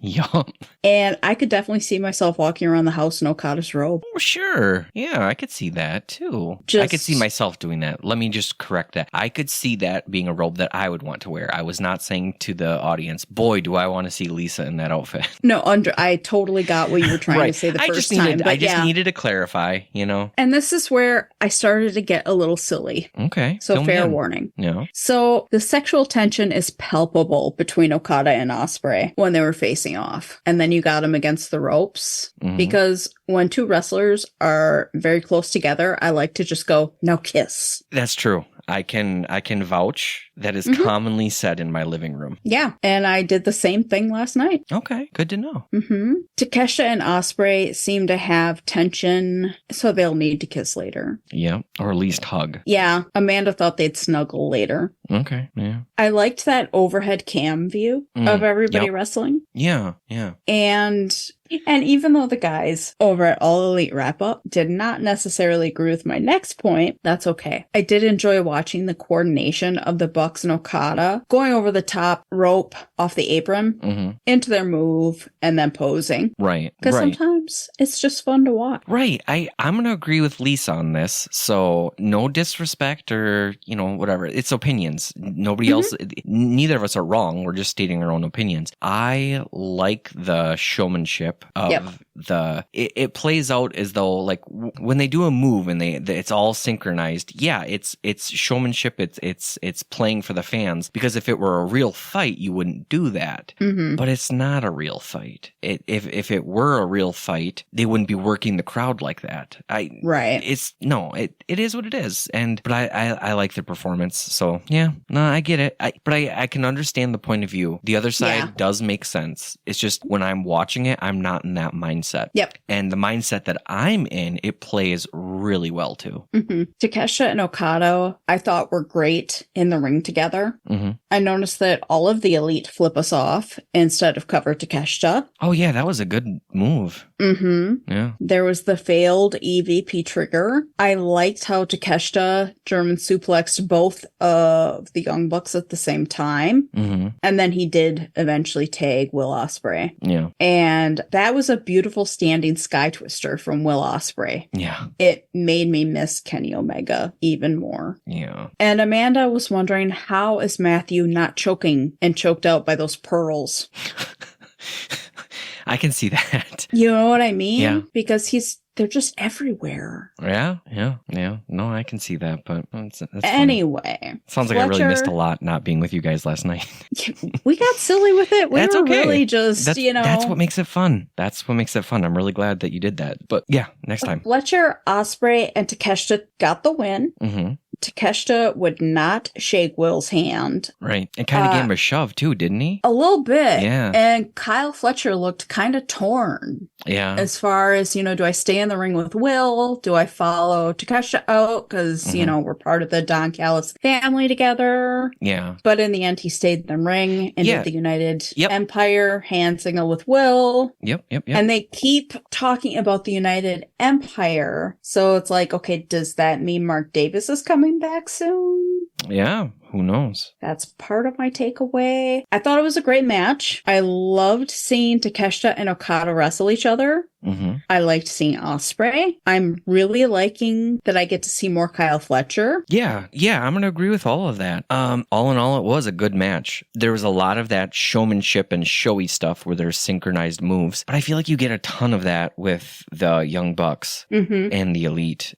Yup. And I could definitely see myself walking around the house in Okada's robe. Oh, sure. Yeah, I could see that too. I could see myself doing that. Let me just correct that. I could see that being a robe that I would want to wear. I was not saying to the audience, boy, do I want to see Lisa in that outfit. No, I totally got what you were trying to say the first time. I just needed to clarify, you know. And this is where I started to get a little silly. Okay. So fair warning. Yeah. So the sexual tension is palpable between Okada and Ospreay when they were facing off. And then you got them against the ropes. Mm-hmm. Because when two wrestlers are very close together, I like to just go, now kiss. That's true. I can vouch. That is commonly said in my living room. Yeah, and I did the same thing last night. Okay, good to know. Mm-hmm. Takeshita and Ospreay seem to have tension, so they'll need to kiss later. Yeah, or at least hug. Yeah, Amanda thought they'd snuggle later. Okay, yeah. I liked that overhead cam view of everybody wrestling. Yeah, yeah. And even though the guys over at All Elite Wrap Up did not necessarily agree with my next point, that's okay. I did enjoy watching the coordination of the Bucks and Okada going over the top rope off the apron into their move and then posing. Right. Because sometimes it's just fun to watch. Right. I'm going to agree with Lisa on this. So no disrespect or, whatever. It's opinions. Nobody else, neither of us are wrong. We're just stating our own opinions. I like the showmanship of it plays out as though like when they do a move and it's all synchronized. Yeah, it's showmanship. It's playing for the fans, because if it were a real fight, you wouldn't do that. But it's not a real fight. If it were a real fight, they wouldn't be working the crowd like that. It is what it is. But I like the performance. So yeah, no, I get it. But I can understand the point of view. The other side does make sense. It's just when I'm watching it, I'm not in that mindset. Yep. And the mindset that I'm in, it plays really well too. Takeshita and Okada, I thought were great in the ring together. I noticed that all of the Elite flip us off instead of cover Takeshita. Oh yeah, that was a good move. Yeah. There was the failed EVP trigger. I liked how Takeshita German suplexed both of the Young Bucks at the same time. And then he did eventually tag Will Ospreay. Yeah. And that was a beautiful standing sky twister from Will Ospreay. Yeah. It made me miss Kenny Omega even more. Yeah. And Amanda was wondering, how is Matthew not choking and choked out by those pearls? I can see that. You know what I mean? Yeah. Because they're just everywhere. Yeah. No, I can see that, but that's anyway. Funny. Sounds like I really missed a lot not being with you guys last night. We got silly with it. We were really just, That's what makes it fun. I'm really glad that you did that. But yeah, next time. Fletcher, Ospreay, and Takeshita got the win. Takeshita would not shake Will's hand. Right. And kind of gave him a shove too, didn't he? A little bit. Yeah. And Kyle Fletcher looked kind of torn. Yeah. As far as, do I stay in the ring with Will? Do I follow Takeshita out? Because, we're part of the Don Callis family together. Yeah. But in the end, he stayed in the ring and did the United Empire hand signal with Will. Yep. And they keep talking about the United Empire. So it's like, okay, does that mean Mark Davis is coming back soon? Yeah, who knows? That's part of my takeaway. I thought it was a great match. I loved seeing Takeshita and Okada wrestle each other. I liked seeing Ospreay. I'm really liking that I get to see more Kyle Fletcher. Yeah, I'm going to agree with all of that. All in all, it was a good match. There was a lot of that showmanship and showy stuff where there's synchronized moves, but I feel like you get a ton of that with the Young Bucks and the Elite.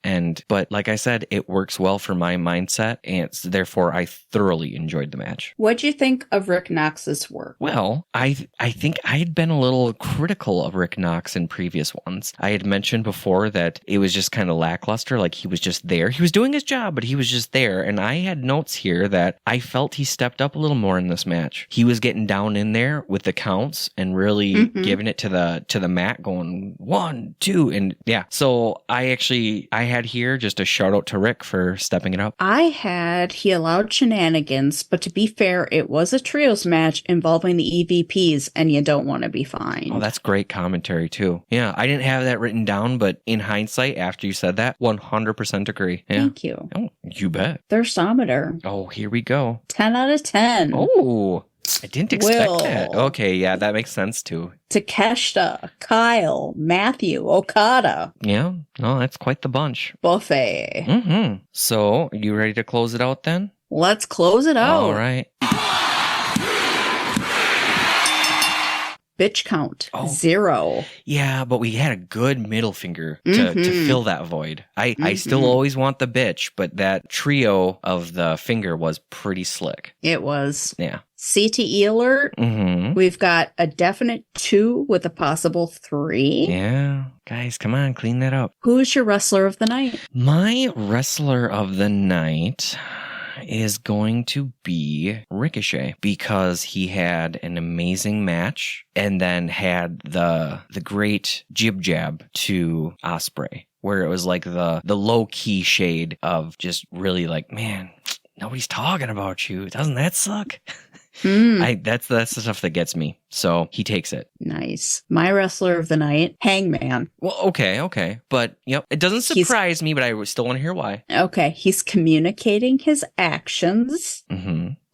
But like I said, it works well for my mindset, and therefore I thoroughly enjoyed the match. What'd you think of Rick Knox's work? Well, I think I had been a little critical of Rick Knox in previous ones. I had mentioned before that it was just kind of lackluster, like he was just there. He was doing his job, but he was just there. And I had notes here that I felt he stepped up a little more in this match. He was getting down in there with the counts and really giving it to the mat, going 1, 2, and yeah. So I had here just a shout out to Rick for stepping it up. He allowed shenanigans, but to be fair, it was a trios match involving the EVPs, and you don't want to be fined. Oh, that's great commentary too. Yeah, I didn't have that written down, but in hindsight, after you said that, 100% agree. Yeah. Thank you. Oh, you bet. Thirstometer. Oh, here we go. 10 out of 10. Oh, I didn't expect Will. that. Okay, yeah, that makes sense too. Takeshita, Kyle, Matthew, Okada. Yeah, no, that's quite the bunch. Buffet. So, you ready to close it out then? Let's close it out. All right. Bitch count 0. Yeah, but we had a good middle finger to fill that void. I still always want the bitch, but that trio of the finger was pretty slick. It was. Yeah. CTE alert. We've got a definite 2 with a possible 3. Yeah. Guys, come on, clean that up. Who's your wrestler of the night? My wrestler of the night is going to be Ricochet, because he had an amazing match and then had the great jib jab to Ospreay, where it was like the low key shade of just really like, man, nobody's talking about you. Doesn't that suck? That's the stuff that gets me. So he takes it. Nice. My wrestler of the night, Hangman. Well, okay. But, it doesn't surprise me, but I still want to hear why. Okay. He's communicating his actions.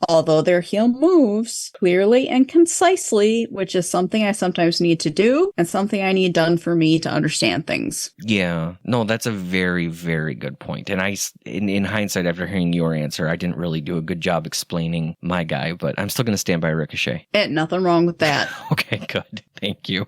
although their heel moves clearly and concisely, which is something I sometimes need to do and something I need done for me to understand things. Yeah. No, that's a very, very good point. And in hindsight, after hearing your answer, I didn't really do a good job explaining my guy, but I'm still going to stand by Ricochet. Nothing wrong with that. Okay, good. Thank you.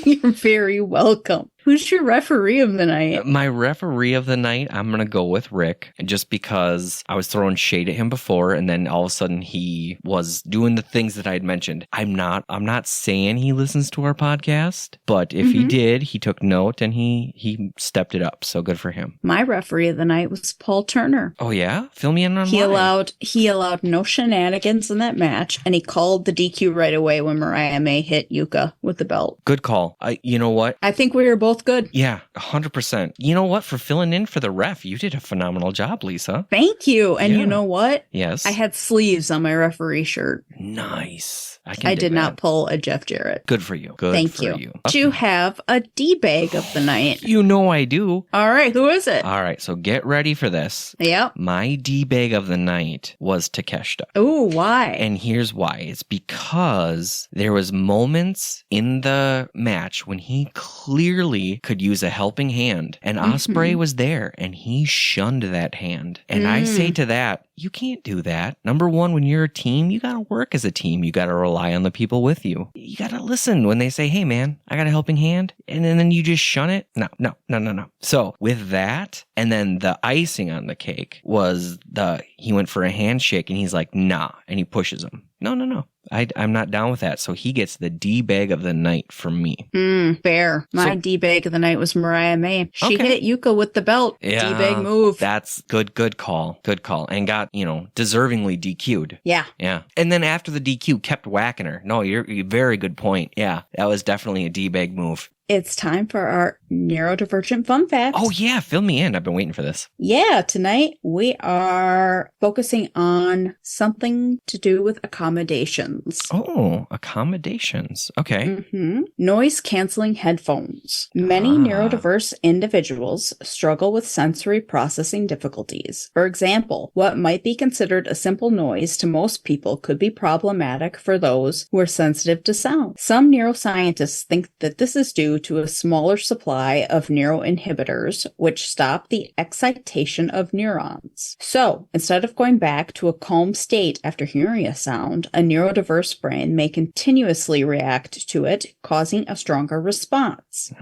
You're very welcome. Who's your referee of the night? My referee of the night, I'm going to go with Rick, just because I was throwing shade at him before, and then all of a sudden he was doing the things that I had mentioned. I'm not saying he listens to our podcast, but if he did, he took note and he stepped it up. So good for him. My referee of the night was Paul Turner. Oh yeah? Fill me in on He allowed no shenanigans in that match, and he called the DQ right away when Mariah May hit Yuka with the belt. Good call. You know what? I think we were both good. Yeah, 100%. You know what? For filling in for the ref, you did a phenomenal job, Lisa. Thank you. And you know what? Yes. I had sleeves on my referee shirt. Nice. I did not pull a Jeff Jarrett. Good for you. Thank you. Do you have a D-bag of the night? You know I do. All right. Who is it? All right. So get ready for this. Yep. My D-bag of the night was Takeshita. Oh, why? And here's why. It's because there was moments in the match when he clearly could use a helping hand, and Ospreay was there and he shunned that hand. And I say to that, you can't do that. Number one, when you're a team, you got to work as a team. You got to rely on the people with you. You got to listen when they say, hey man, I got a helping hand. And then you just shun it. No. So with that, and then the icing on the cake was he went for a handshake and he's like, nah. And he pushes him. No. I'm not down with that. So he gets the D-bag of the night from me. Fair. My D-bag of the night was Mariah May. She hit Yuka with the belt. Yeah, D-bag move. That's good call. Good call. And got, deservingly DQ'd. Yeah. Yeah. And then after the DQ, kept whacking her. No, you're very good point. Yeah. That was definitely a D-bag move. It's time for our neurodivergent fun fact. Oh, yeah. Fill me in. I've been waiting for this. Yeah. Tonight we are focusing on something to do with accommodations. Oh, accommodations. Okay. Noise-canceling headphones. Many neurodiverse individuals struggle with sensory processing difficulties. For example, what might be considered a simple noise to most people could be problematic for those who are sensitive to sound. Some neuroscientists think that this is due to a smaller supply of neuroinhibitors, which stop the excitation of neurons. So, instead of going back to a calm state after hearing a sound, a neurodiverse brain may continuously react to it, causing a stronger response.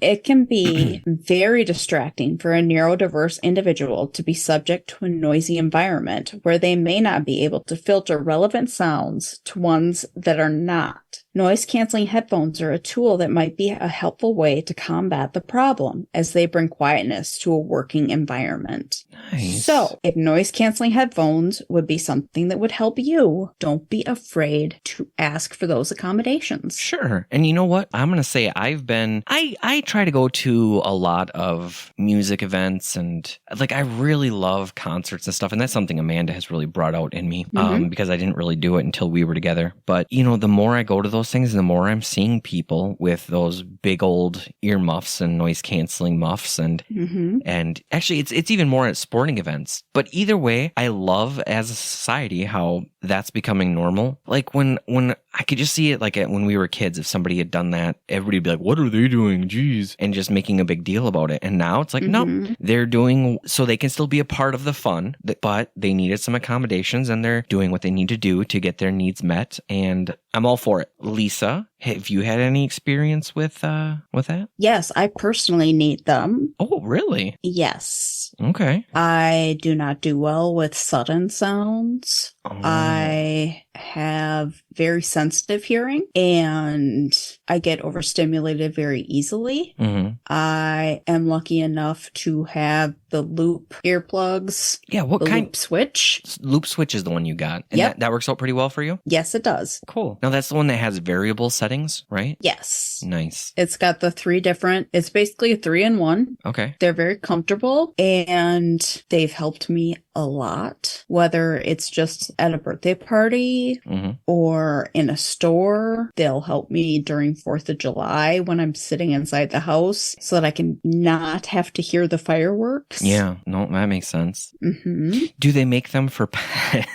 It can be very distracting for a neurodiverse individual to be subject to a noisy environment where they may not be able to filter relevant sounds to ones that are not. Noise-canceling headphones are a tool that might be a helpful way to combat the problem, as they bring quietness to a working environment. Nice. So, if noise-canceling headphones would be something that would help you, don't be afraid to ask for those accommodations. Sure. And you know what? I'm going to say I try to go to a lot of music events, and I really love concerts and stuff. And that's something Amanda has really brought out in me because I didn't really do it until we were together. But, the more I go to those things, the more I'm seeing people with those big old earmuffs and noise canceling muffs, and actually it's even more at sporting events. But either way, I love as a society how that's becoming normal. Like when I could just see it when we were kids, if somebody had done that, everybody'd be like, what are they doing? Jeez. And just making a big deal about it. And now it's like, no, they're doing so they can still be a part of the fun, but they needed some accommodations and they're doing what they need to do to get their needs met. And I'm all for it. Lisa, have you had any experience with that? Yes, I personally need them. Oh, really? Yes. Okay. I do not do well with sudden sounds. Oh. I have very sensitive hearing and I get overstimulated very easily. I am lucky enough to have the loop earplugs. Yeah, what kind? Loop switch. Loop switch is the one you got. And that works out pretty well for you? Yes, it does. Cool. Now that's the one that has variable settings, right? Yes. Nice. It's got the it's basically a 3-in-1. Okay. They're very comfortable and they've helped me a lot, whether it's just at a birthday party or in a store. They'll help me during 4th of July when I'm sitting inside the house so that I can not have to hear the fireworks. Yeah, no, that makes sense. Do they make them for pets?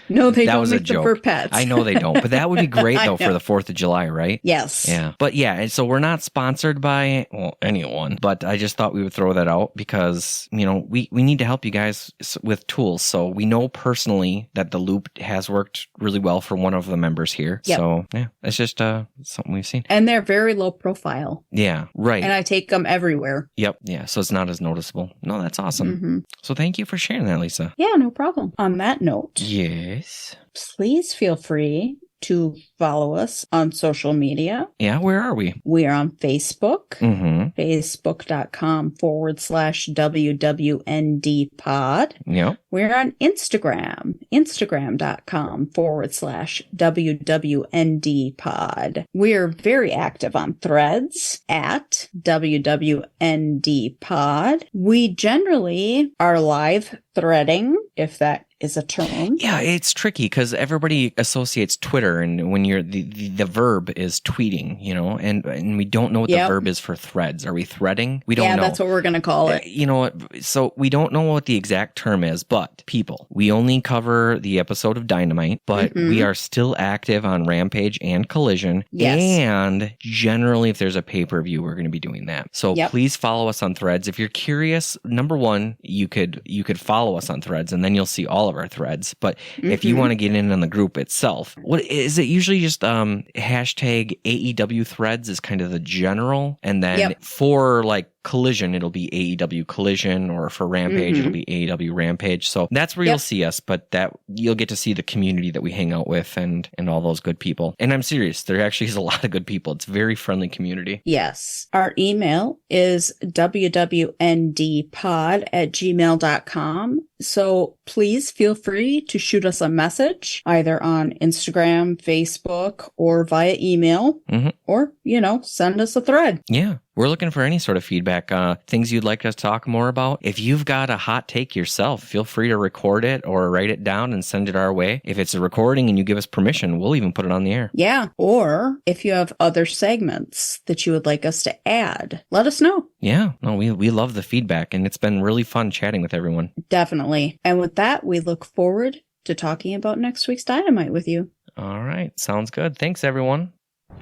No, they don't make them for pets. I know they don't, but that would be great though for the 4th of July, right? Yes. Yeah. But yeah, and so we're not sponsored by anyone, but I just thought we would throw that out because, you know, we need to help you guys with tools. So we know personally that the loop has worked really well for one of the members here. Yep. So yeah, it's just something we've seen. And they're very low profile. Yeah, right. And I take them everywhere. Yep. Yeah. So it's not as noticeable. No, that's awesome. So thank you for sharing that, Lisa. Yeah, no problem. On that note. Yes. Please feel free to follow us on social media. Yeah, where are we? We are on Facebook, facebook.com/WWND pod. Yep. We're on Instagram, instagram.com/WWND pod. We're very active on Threads at WWND pod. We generally are live threading, if that is a term. Yeah, it's tricky because everybody associates Twitter, and when you're the verb is tweeting, you know, and we don't know what the verb is for threads. Are we threading? We don't know. Yeah, that's what we're going to call it. You know what? So we don't know what the exact term is, but people, we only cover the episode of Dynamite, but we are still active on Rampage and Collision. Yes. And generally, if there's a pay-per-view, we're going to be doing that. So please follow us on Threads. If you're curious, number one, you could follow us on Threads, and then you'll see all of our threads. But if you want to get in on the group itself, what is it usually just hashtag AEW threads is kind of the general, and then for like Collision, it'll be AEW Collision, or for Rampage, it'll be AEW Rampage. So that's where you'll see us, but that you'll get to see the community that we hang out with and all those good people. And I'm serious, there actually is a lot of good people. It's a very friendly community. Yes. Our email is wwndpod@gmail.com. So please feel free to shoot us a message either on Instagram, Facebook, or via email, or, you know, send us a thread. Yeah. We're looking for any sort of feedback, things you'd like us to talk more about. If you've got a hot take yourself, feel free to record it or write it down and send it our way. If it's a recording and you give us permission, we'll even put it on the air. Yeah. Or if you have other segments that you would like us to add, let us know. Yeah. No, we love the feedback, and it's been really fun chatting with everyone. Definitely. And with that, we look forward to talking about next week's Dynamite with you. All right. Sounds good. Thanks, everyone.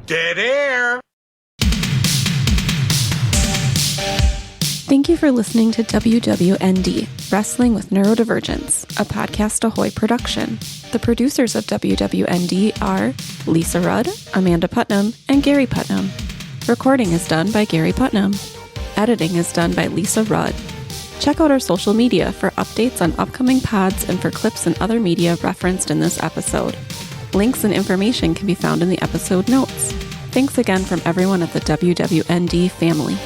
Dead air. Thank you for listening to WWND, Wrestling with Neurodivergence, a Podcast Ahoy production. The producers of WWND are Lisa Rudd, Amanda Putnam, and Gary Putnam. Recording is done by Gary Putnam. Editing is done by Lisa Rudd. Check out our social media for updates on upcoming pods and for clips and other media referenced in this episode. Links and information can be found in the episode notes. Thanks again from everyone at the WWND family.